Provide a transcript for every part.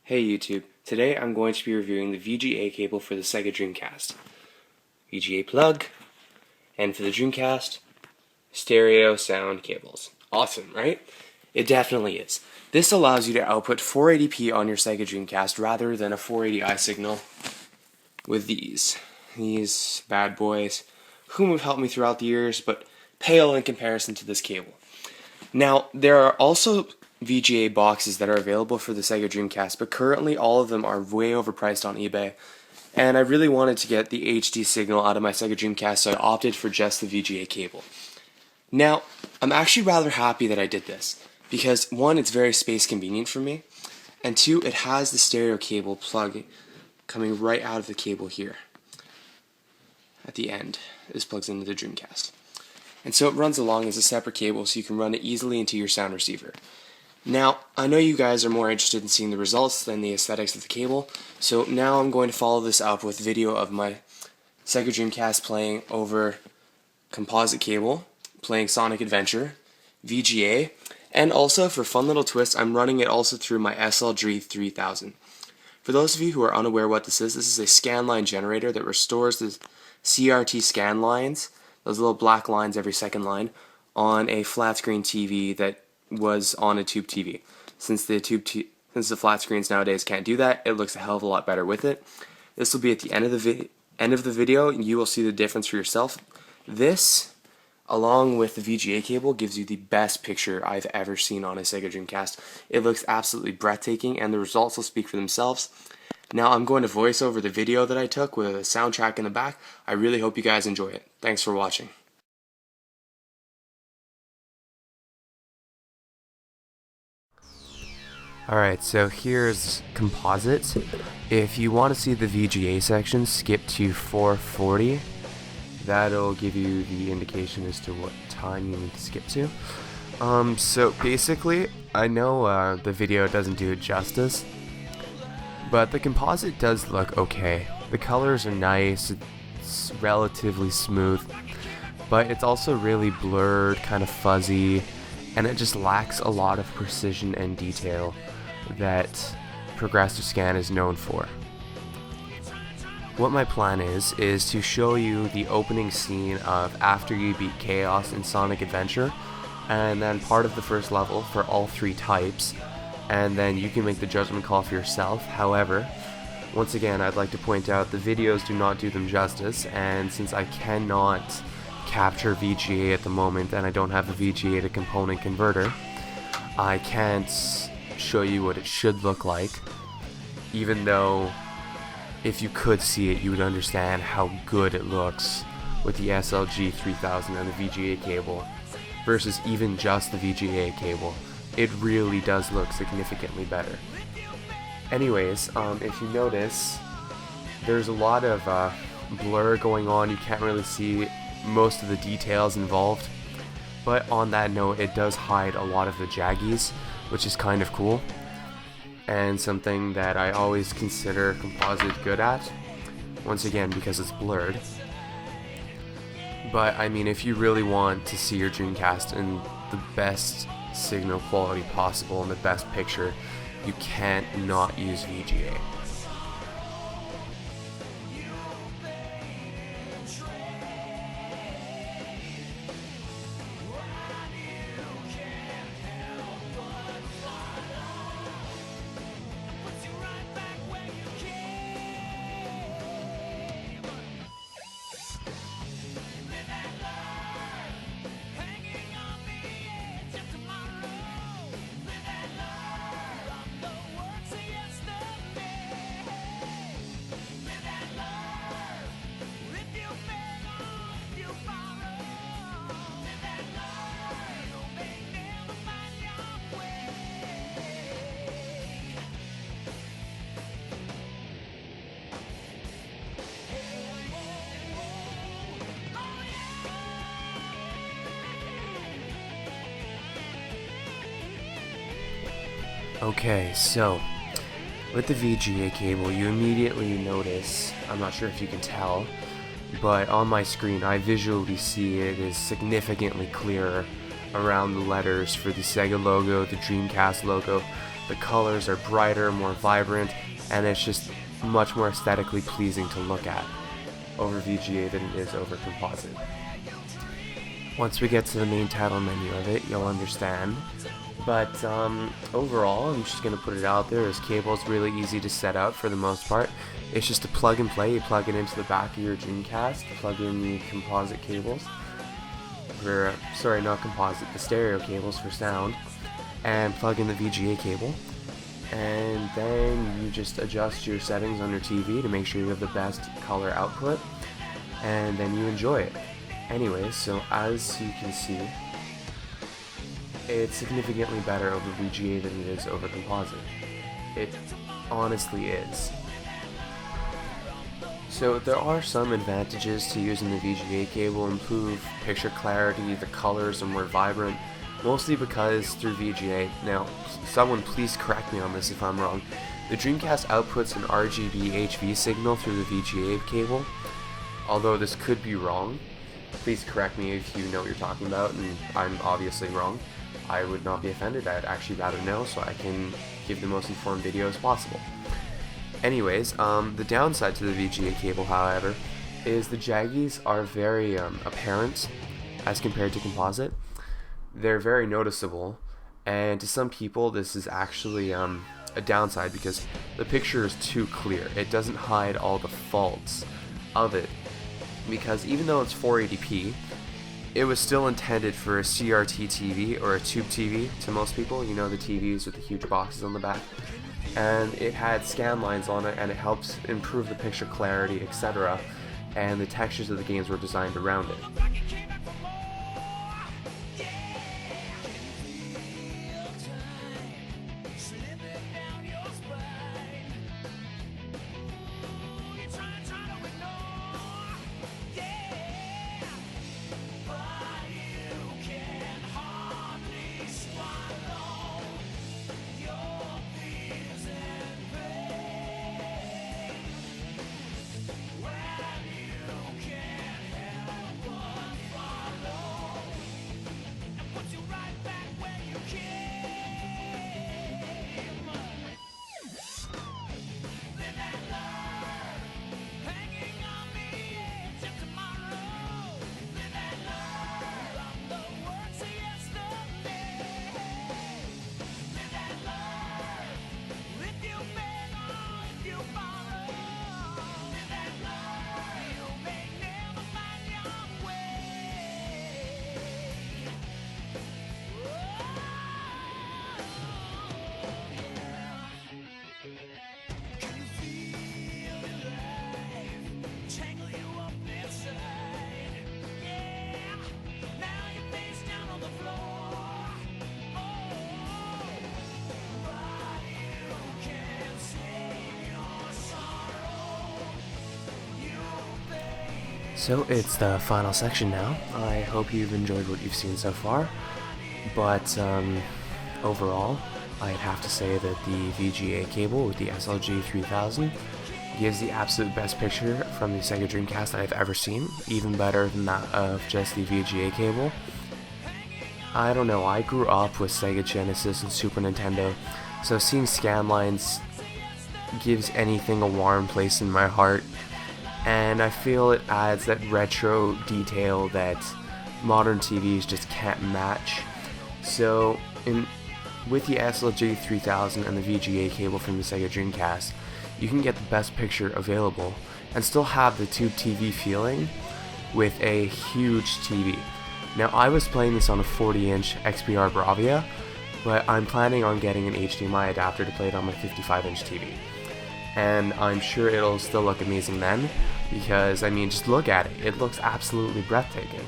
Hey YouTube, today I'm going to be reviewing the VGA cable for the Sega Dreamcast. VGA plug, and for the Dreamcast, stereo sound cables. Awesome, right? It definitely is. This allows you to output 480p on your Sega Dreamcast rather than a 480i signal with these bad boys, whom have helped me throughout the years, but pale in comparison to this cable. Now, there are also VGA boxes that are available for the Sega Dreamcast, but currently all of them are way overpriced on eBay, and I really wanted to get the HD signal out of my Sega Dreamcast, so I opted for just the VGA cable. Now, I'm actually rather happy that I did this, because one, it's very space convenient for me, and two, it has the stereo cable plug coming right out of the cable here. At the end, this plugs into the Dreamcast. And so it runs along as a separate cable so you can run it easily into your sound receiver. Now, I know you guys are more interested in seeing the results than the aesthetics of the cable, so now I'm going to follow this up with video of my Sega Dreamcast playing over Composite cable, playing Sonic Adventure, VGA, and also for fun little twist, I'm running it also through my SLG 3000. For those of you who are unaware what this is a Scanline generator that restores the CRT scan lines, those little black lines every second line, on a flat screen TV that was on a tube TV. Since the flat screens nowadays can't do that, it looks a hell of a lot better with it. This will be at the end of the video, and you will see the difference for yourself. This, along with the VGA cable, gives you the best picture I've ever seen on a Sega Dreamcast. It looks absolutely breathtaking, and the results will speak for themselves. Now I'm going to voice over the video that I took with a soundtrack in the back. I really hope you guys enjoy it. Thanks for watching. Alright, so here's Composite. If you want to see the VGA section, skip to 440. That'll give you the indication as to what time you need to skip to. So basically, I know the video doesn't do it justice, but the Composite does look okay. The colors are nice, it's relatively smooth, but it's also really blurred, kind of fuzzy, and it just lacks a lot of precision and detail that Progressive Scan is known for. What my plan is to show you the opening scene of After You Beat Chaos in Sonic Adventure, and then part of the first level for all three types, and then you can make the judgment call for yourself. However, once again, I'd like to point out the videos do not do them justice, and since I cannot capture VGA at the moment and I don't have a VGA to component converter, I can't show you what it should look like, even though if you could see it you would understand how good it looks with the SLG 3000 and the VGA cable versus even just the VGA cable. It really does look significantly better. Anyways, if you notice, there's a lot of blur going on. You can't really see most of the details involved, but on that note, it does hide a lot of the jaggies, which is kind of cool, and something that I always consider Composite good at, once again because it's blurred. But I mean, if you really want to see your Dreamcast in the best signal quality possible and the best picture, you can't not use VGA. Okay, so with the VGA cable, you immediately notice, I'm not sure if you can tell, but on my screen I visually see it is significantly clearer around the letters for the Sega logo, the Dreamcast logo, the colors are brighter, more vibrant, and it's just much more aesthetically pleasing to look at over VGA than it is over Composite. Once we get to the main title menu of it, you'll understand. But overall, I'm just going to put it out there, this cable is really easy to set up for the most part. It's just a plug and play. You plug it into the back of your Dreamcast, plug in the composite cables, not composite, the stereo cables for sound, and plug in the VGA cable. And then you just adjust your settings on your TV to make sure you have the best color output, and then you enjoy it. Anyways, so as you can see, it's significantly better over VGA than it is over Composite. It honestly is. So there are some advantages to using the VGA cable. Improve picture clarity, the colors are more vibrant, mostly because through VGA, now someone please correct me on this if I'm wrong, the Dreamcast outputs an RGB HV signal through the VGA cable. Although this could be wrong, please correct me if you know what you're talking about, and I'm obviously wrong. I would not be offended. I'd actually rather know so I can give the most informed video as possible. Anyways, the downside to the VGA cable, however, is the jaggies are very apparent as compared to Composite. They're very noticeable, and to some people this is actually a downside because the picture is too clear. It doesn't hide all the faults of it, because even though it's 480p, it was still intended for a CRT TV or a tube TV to most people, you know, the TVs with the huge boxes on the back. And it had scan lines on it, and it helps improve the picture clarity, etc. And the textures of the games were designed around it. So it's the final section now. I hope you've enjoyed what you've seen so far, but overall, I'd have to say that the VGA cable with the SLG 3000 gives the absolute best picture from the Sega Dreamcast that I've ever seen, even better than that of just the VGA cable. I don't know, I grew up with Sega Genesis and Super Nintendo, so seeing scan lines gives anything a warm place in my heart, and I feel it adds that retro detail that modern TVs just can't match. So with the SLG 3000 and the VGA cable from the Sega Dreamcast, you can get the best picture available and still have the tube TV feeling with a huge TV. Now, I was playing this on a 40-inch XPR Bravia, but I'm planning on getting an HDMI adapter to play it on my 55-inch TV. And I'm sure it'll still look amazing then, because, I mean, just look at it. It looks absolutely breathtaking.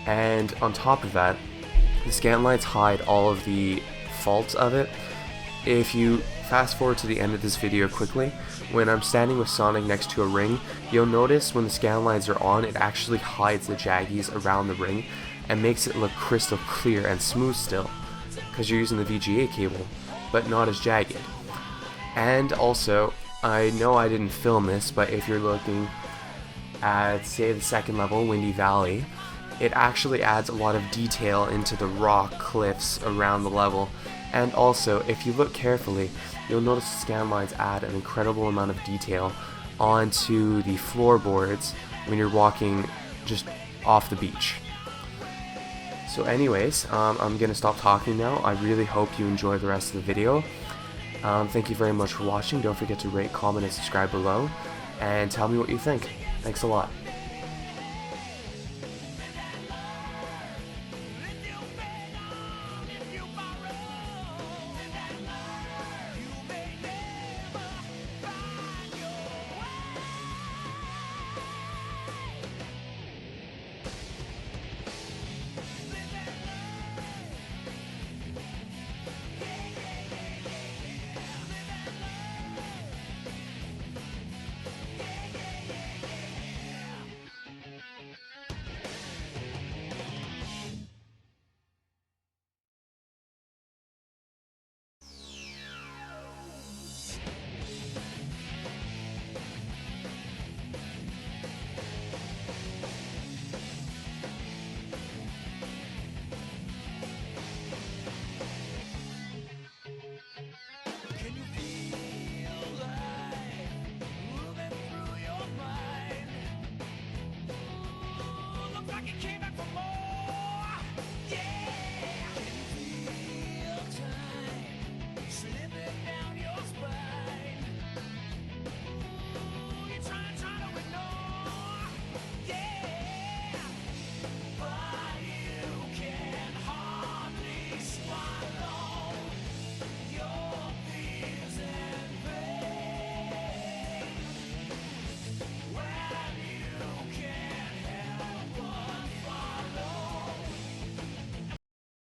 And on top of that, the scan lines hide all of the faults of it. If you fast forward to the end of this video quickly, when I'm standing with Sonic next to a ring, you'll notice when the scan lines are on, it actually hides the jaggies around the ring and makes it look crystal clear and smooth still, because you're using the VGA cable, but not as jagged. And also, I know I didn't film this, but if you're looking at, say, the second level, Windy Valley, it actually adds a lot of detail into the rock cliffs around the level, And also, if you look carefully, you'll notice the Scanlines add an incredible amount of detail onto the floorboards when you're walking just off the beach. So anyways, I'm gonna stop talking now. I really hope you enjoy the rest of the video. Thank you very much for watching. Don't forget to rate, comment, and subscribe below, and tell me what you think. Thanks a lot.